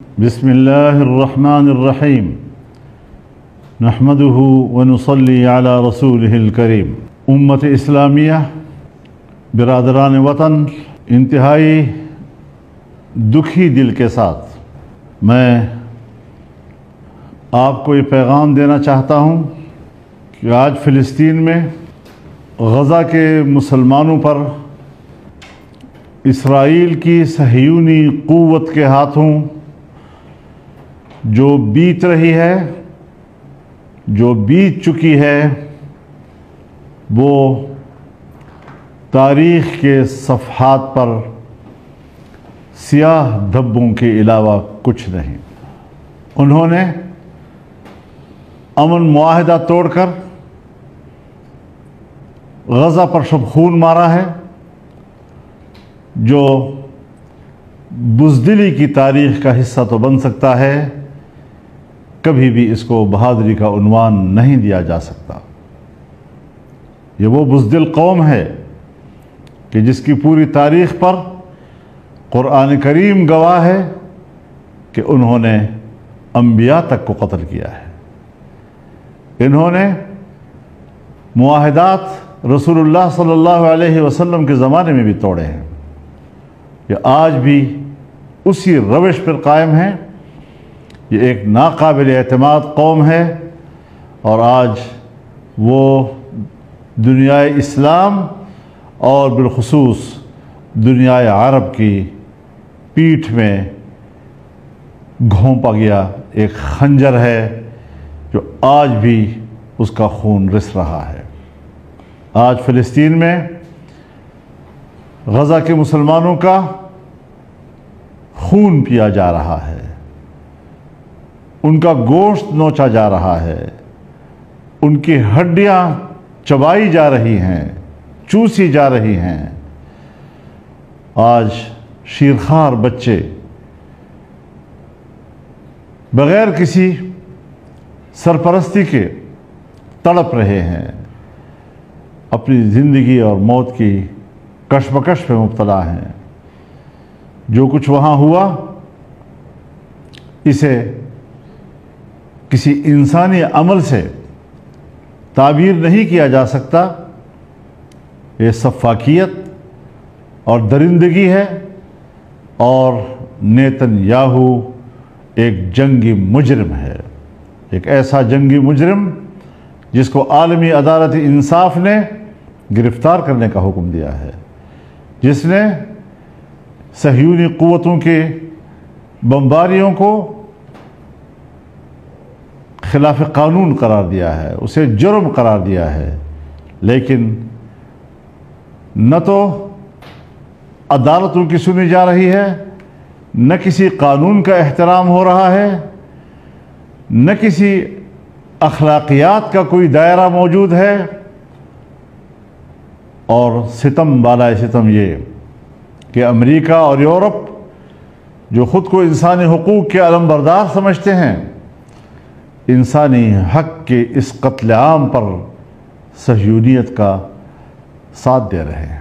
بسم الله الرحمن الرحيم نحمده ونصلي على رسوله الكريم۔ امت اسلامیہ، برادران وطن، انتہائی دکھی دل کے ساتھ میں آپ کو یہ پیغام دینا چاہتا ہوں کہ آج فلسطین میں غزہ کے مسلمانوں پر اسرائیل کی صہیونی قوت کے ہاتھوں جو بیت رہی ہے، جو بیت چکی ہے، وہ تاریخ کے صفحات پر سیاہ دھبوں کے علاوہ کچھ نہیں۔ انہوں نے امن معاہدہ توڑ کر غزہ پر شب خون مارا ہے، جو بزدلی کی تاریخ کا حصہ تو بن سکتا ہے، کبھی بھی اس کو بہادری کا عنوان نہیں دیا جا سکتا۔ یہ وہ بزدل قوم ہے کہ جس کی پوری تاریخ پر قرآن کریم گواہ ہے کہ انہوں نے انبیاء تک کو قتل کیا ہے۔ انہوں نے معاہدات رسول اللہ صلی اللہ علیہ وسلم کے زمانے میں بھی توڑے ہیں۔ یہ آج بھی اسی روش پر قائم ہیں۔ یہ ایک ناقابل اعتماد قوم ہے، اور آج وہ دنیائے اسلام اور بالخصوص دنیائے عرب کی پیٹھ میں گھونپا گیا ایک خنجر ہے جو آج بھی اس کا خون رس رہا ہے۔ آج فلسطین میں غزہ کے مسلمانوں کا خون پیا جا رہا ہے، ان کا گوشت نوچا جا رہا ہے، ان کی ہڈیاں چبائی جا رہی ہیں، چوسی جا رہی ہیں۔ آج شیرخوار بچے بغیر کسی سرپرستی کے تڑپ رہے ہیں، اپنی زندگی اور موت کی کشمکش میں مبتلا ہیں۔ جو کچھ وہاں ہوا، اسے کسی انسانی عمل سے تعبیر نہیں کیا جا سکتا۔ یہ سفاکیت اور درندگی ہے، اور نیتن یاہو ایک جنگی مجرم ہے، ایک ایسا جنگی مجرم جس کو عالمی عدالت انصاف نے گرفتار کرنے کا حکم دیا ہے، جس نے صہیونی قوتوں کے بمباریوں کو خلاف قانون قرار دیا ہے، اسے جرم قرار دیا ہے، لیکن نہ تو عدالتوں کی سنی جا رہی ہے، نہ کسی قانون کا احترام ہو رہا ہے، نہ کسی اخلاقیات کا کوئی دائرہ موجود ہے، اور ستم بالائے ستم یہ کہ امریکہ اور یورپ جو خود کو انسانی حقوق کے علمبردار سمجھتے ہیں، انسانی حق کے اس قتل عام پر صہیونیت کا ساتھ دے رہے ہیں۔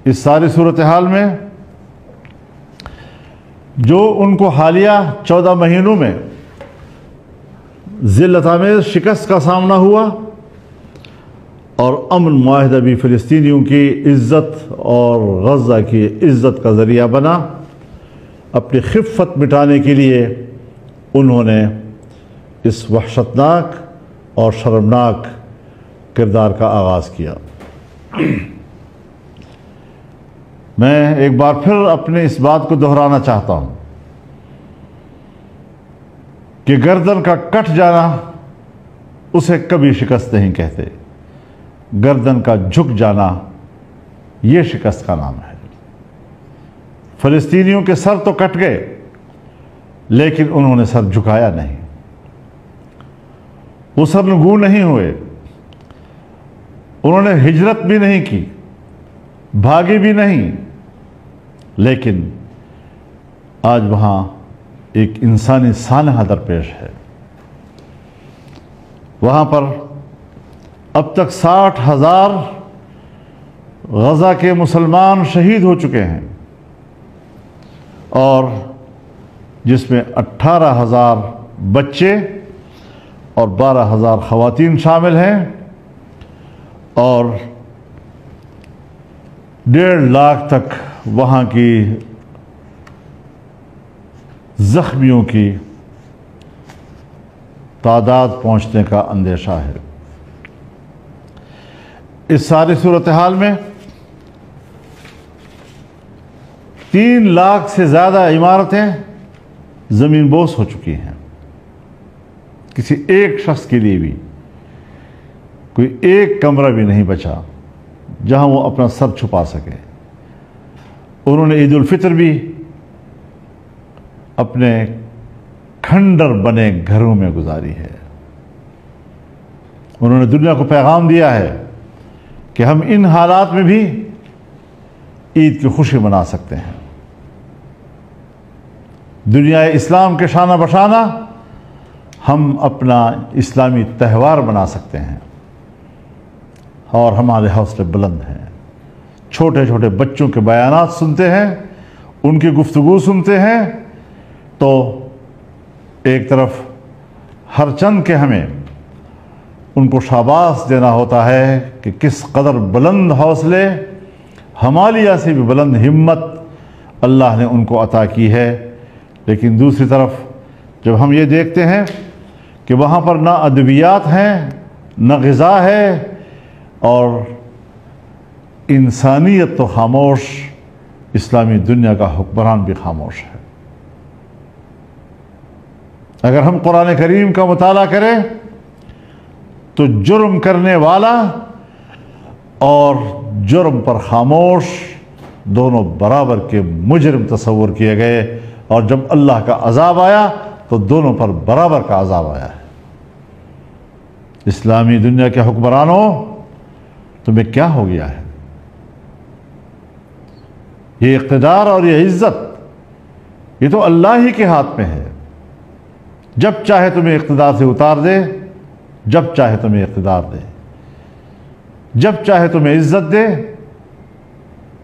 اس ساری صورتحال میں جو ان کو حالیہ 14 مہینوں میں ذلت آمیز شکست کا سامنا ہوا، اور امن معاہدہ بھی فلسطینیوں کی عزت اور غزہ کی عزت کا ذریعہ بنا، اپنی خفت مٹانے کے لیے انہوں نے اس وحشتناک اور شرمناک کردار کا آغاز کیا۔ میں ایک بار پھر اپنے اس بات کو دہرانا چاہتا ہوں کہ گردن کا کٹ جانا اسے کبھی شکست نہیں کہتے، گردن کا جھک جانا یہ شکست کا نام ہے۔ فلسطینیوں کے سر تو کٹ گئے، لیکن انہوں نے سر جھکایا نہیں، وہ سرنگوں نہیں ہوئے، انہوں نے ہجرت بھی نہیں کی، بھاگے بھی نہیں، لیکن آج وہاں ایک انسانی سانحہ درپیش ہے۔ وہاں پر اب تک 60,000 غزہ کے مسلمان شہید ہو چکے ہیں، اور جس میں 18,000 بچے اور 12,000 خواتین شامل ہیں، اور 1.5 لاکھ تک وہاں کی زخمیوں کی تعداد پہنچنے کا اندیشہ ہے۔ اس ساری صورتحال میں 3 لاکھ سے زیادہ عمارتیں زمین بوس ہو چکی ہیں۔ کسی ایک شخص کے لیے بھی کوئی ایک کمرہ بھی نہیں بچا جہاں وہ اپنا سر چھپا سکے۔ انہوں نے عید الفطر بھی اپنے کھنڈر بنے گھروں میں گزاری ہے۔ انہوں نے دنیا کو پیغام دیا ہے کہ ہم ان حالات میں بھی عید کی خوشی منا سکتے ہیں۔ دنیا اسلام کے شانہ بشانہ ہم اپنا اسلامی تہوار بنا سکتے ہیں، اور ہمارے حوصلے بلند ہیں۔ چھوٹے چھوٹے بچوں کے بیانات سنتے ہیں، ان کی گفتگو سنتے ہیں، تو ایک طرف ہر چند کے ہمیں ان کو شاباش دینا ہوتا ہے کہ کس قدر بلند حوصلے، ہمالیہ سے بھی بلند ہمت اللہ نے ان کو عطا کی ہے۔ لیکن دوسری طرف جب ہم یہ دیکھتے ہیں کہ وہاں پر نہ ادویات ہیں، نہ غذا ہے، اور انسانیت تو خاموش، اسلامی دنیا کا حکمران بھی خاموش ہے۔ اگر ہم قرآن کریم کا مطالعہ کریں تو جرم کرنے والا اور جرم پر خاموش دونوں برابر کے مجرم تصور کیے گئے، اور جب اللہ کا عذاب آیا تو دونوں پر برابر کا عذاب آیا ہے۔ اسلامی دنیا کے حکمرانوں، تمہیں کیا ہو گیا ہے؟ یہ اقتدار اور یہ عزت یہ تو اللہ ہی کے ہاتھ میں ہے۔ جب چاہے تمہیں اقتدار سے اتار دے، جب چاہے تمہیں اقتدار دے، جب چاہے تمہیں عزت دے،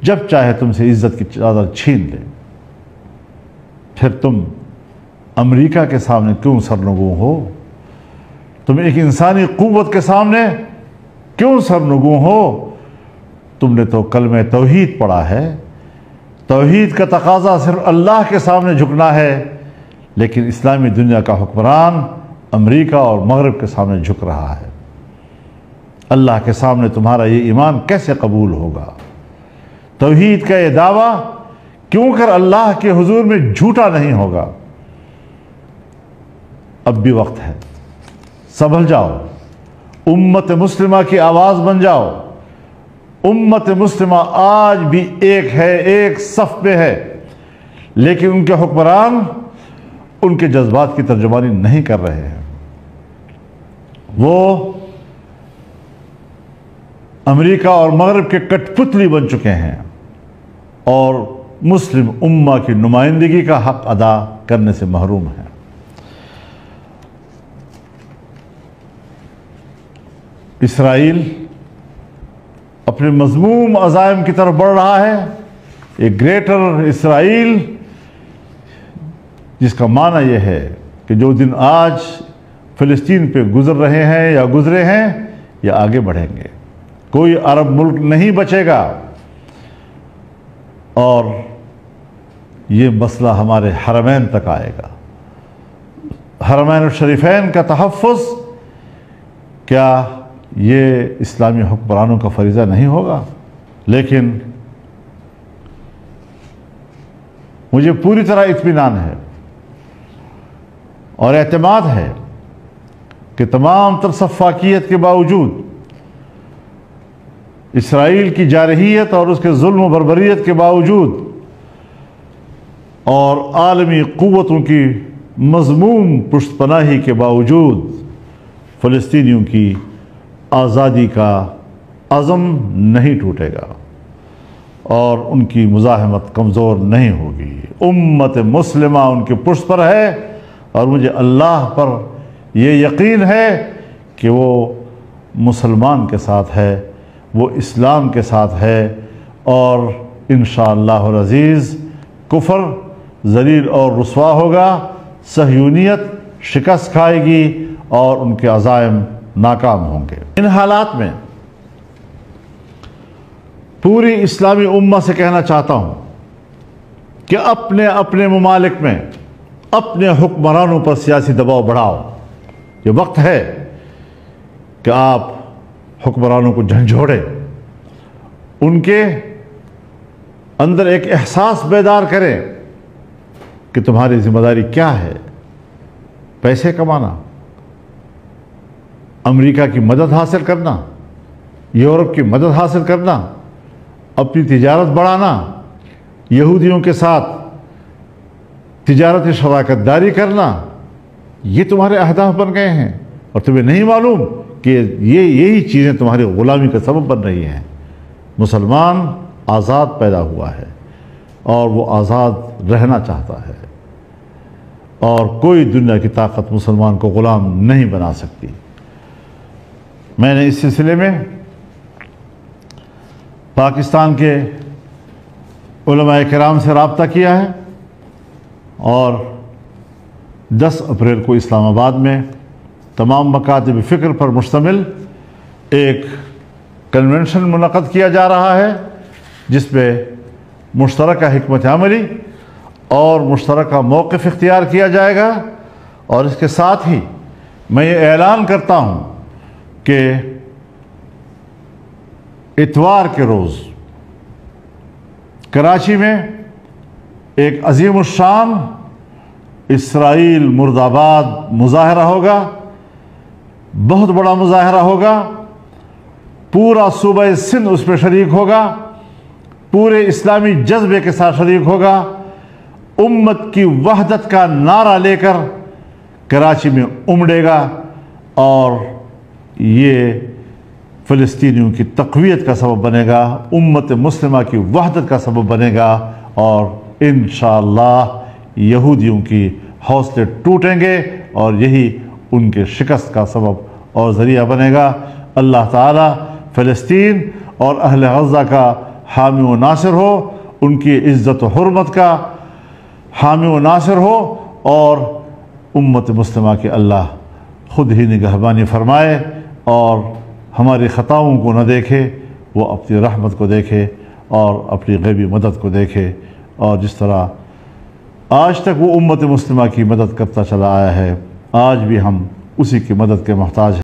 جب چاہے تم سے عزت کی چادر چھین لے۔ پھر تم امریکہ کے سامنے کیوں سرنگوں ہو؟ تم ایک انسانی قوت کے سامنے کیوں سرنگوں ہو؟ تم نے تو کلمہ توحید پڑھا ہے۔ توحید کا تقاضا صرف اللہ کے سامنے جھکنا ہے، لیکن اسلامی دنیا کا حکمران امریکہ اور مغرب کے سامنے جھک رہا ہے۔ اللہ کے سامنے تمہارا یہ ایمان کیسے قبول ہوگا؟ توحید کا یہ دعویٰ کیوں کر اللہ کے حضور میں جھوٹا نہیں ہوگا؟ اب بھی وقت ہے، سنبھل جاؤ، امت مسلمہ کی آواز بن جاؤ۔ امت مسلمہ آج بھی ایک ہے، ایک صف پہ ہے، لیکن ان کے حکمران ان کے جذبات کی ترجمانی نہیں کر رہے ہیں۔ وہ امریکہ اور مغرب کے کٹ پتلی بن چکے ہیں، اور مسلم امہ کی نمائندگی کا حق ادا کرنے سے محروم ہیں۔ اسرائیل اپنے مذموم عزائم کی طرف بڑھ رہا ہے۔ ایک گریٹر اسرائیل، جس کا معنی یہ ہے کہ جو دن آج فلسطین پہ گزر رہے ہیں یا گزرے ہیں، یا آگے بڑھیں گے۔ کوئی عرب ملک نہیں بچے گا، اور یہ مسئلہ ہمارے حرمین تک آئے گا۔ حرمین الشریفین کا تحفظ کیا یہ اسلامی حکمرانوں کا فریضہ نہیں ہوگا؟ لیکن مجھے پوری طرح اطمینان ہے اور اعتماد ہے کہ تمام تر سفاکیت کے باوجود، اسرائیل کی جارحیت اور اس کے ظلم و بربریت کے باوجود، اور عالمی قوتوں کی مذموم پشت پناہی کے باوجود، فلسطینیوں کی آزادی کا عزم نہیں ٹوٹے گا اور ان کی مزاحمت کمزور نہیں ہوگی۔ امت مسلمہ ان کے پشت پر ہے، اور مجھے اللہ پر یہ یقین ہے کہ وہ مسلمان کے ساتھ ہے، وہ اسلام کے ساتھ ہے، اور انشاءاللہ العزیز کفر ذلیل اور رسوا ہوگا، صہیونیت شکست کھائے گی اور ان کے عزائم ناکام ہوں گے۔ ان حالات میں پوری اسلامی امہ سے کہنا چاہتا ہوں کہ اپنے اپنے ممالک میں اپنے حکمرانوں پر سیاسی دباؤ بڑھاؤ۔ یہ وقت ہے کہ آپ حکمرانوں کو جھنجھوڑیں، ان کے اندر ایک احساس بیدار کریں کہ تمہاری ذمہ داری کیا ہے۔ پیسے کمانا، امریکہ کی مدد حاصل کرنا، یورپ کی مدد حاصل کرنا، اپنی تجارت بڑھانا، یہودیوں کے ساتھ تجارتی شراکت داری کرنا، یہ تمہارے اہداف بن گئے ہیں اور تمہیں نہیں معلوم کہ یہی چیزیں تمہاری غلامی کا سبب بن رہی ہیں۔ مسلمان آزاد پیدا ہوا ہے اور وہ آزاد رہنا چاہتا ہے، اور کوئی دنیا کی طاقت مسلمان کو غلام نہیں بنا سکتی۔ میں نے اس سلسلے میں پاکستان کے علماء کرام سے رابطہ کیا ہے اور 10 اپریل کو اسلام آباد میں تمام مکاتب فکر پر مشتمل ایک کنونشن منعقد کیا جا رہا ہے، جس میں مشترکہ حکمت عملی اور مشترکہ موقف اختیار کیا جائے گا۔ اور اس کے ساتھ ہی میں یہ اعلان کرتا ہوں کہ اتوار کے روز کراچی میں ایک عظیم الشان اسرائیل مرد آباد مظاہرہ ہوگا، بہت بڑا مظاہرہ ہوگا، پورا صوبہ سندھ اس میں شریک ہوگا، پورے اسلامی جذبے کے ساتھ شریک ہوگا، امت کی وحدت کا نعرہ لے کر کراچی میں امڑے گا، اور یہ فلسطینیوں کی تقویت کا سبب بنے گا، امت مسلمہ کی وحدت کا سبب بنے گا، اور انشاءاللہ یہودیوں کی حوصلے ٹوٹیں گے اور یہی ان کے شکست کا سبب اور ذریعہ بنے گا۔ اللہ تعالی فلسطین اور اہل غزہ کا حامی و ناصر ہو، ان کی عزت و حرمت کا حامی و ناصر ہو، اور امت مسلمہ کی اللہ خود ہی نگہبانی فرمائے اور ہماری خطاؤں کو نہ دیکھے، وہ اپنی رحمت کو دیکھے اور اپنی غیبی مدد کو دیکھے، اور جس طرح آج تک وہ امت مسلمہ کی مدد کرتا چلا آیا ہے، آج بھی ہم اسی کی مدد کے محتاج ہیں۔